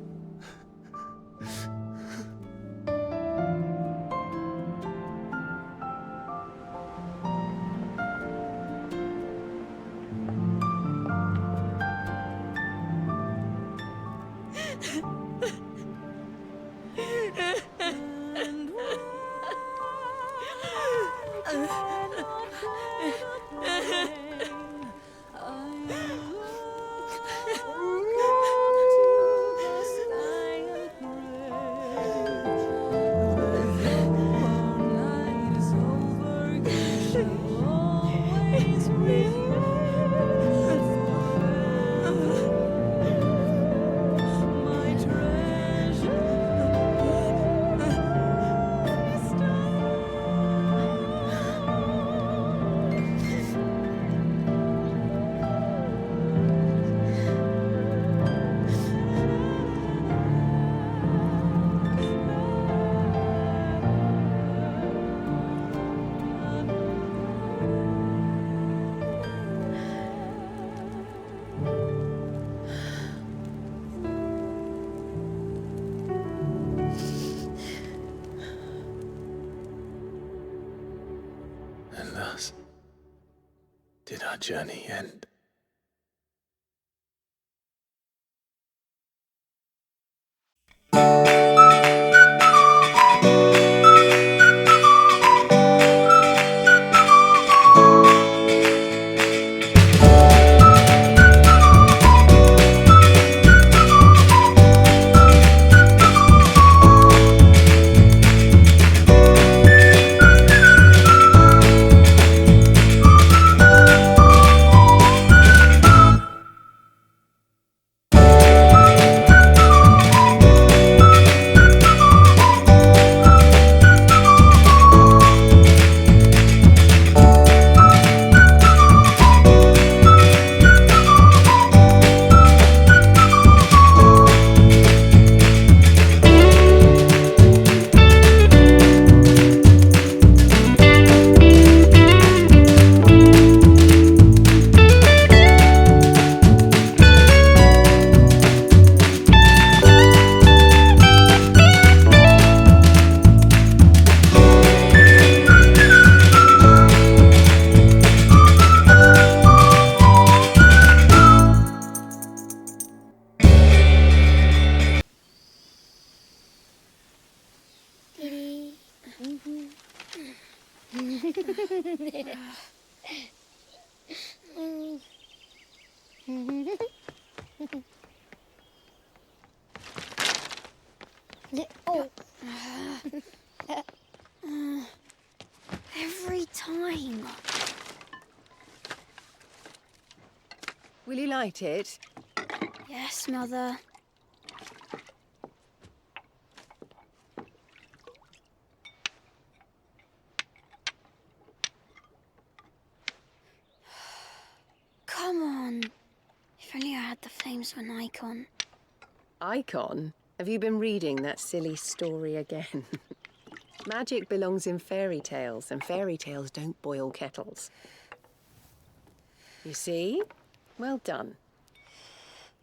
[SPEAKER 3] And thus did our journey end.
[SPEAKER 11] Every time.
[SPEAKER 16] Will you light it?
[SPEAKER 11] Yes, Mother. Come on. If only I had the flames of an icon.
[SPEAKER 16] Icon? Have you been reading that silly story again? Magic belongs in fairy tales, and fairy tales don't boil kettles. You see? Well done.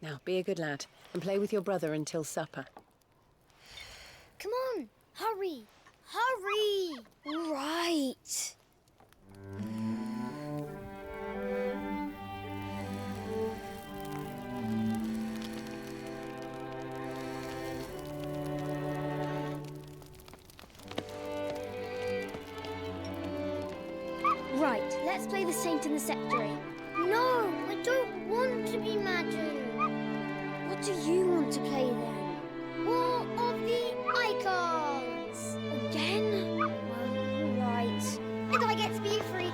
[SPEAKER 16] Now, be a good lad and play with your brother until supper.
[SPEAKER 17] Come on, hurry! Hurry! All right. Right, let's play the Saint in the Secretary. No, I don't want to be Madu. What do you want to play then? War of the Icons! Again? Well, right. And I get to be Ifrit.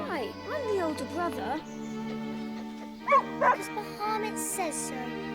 [SPEAKER 17] Right, I'm the older brother. Because Bahamut says so.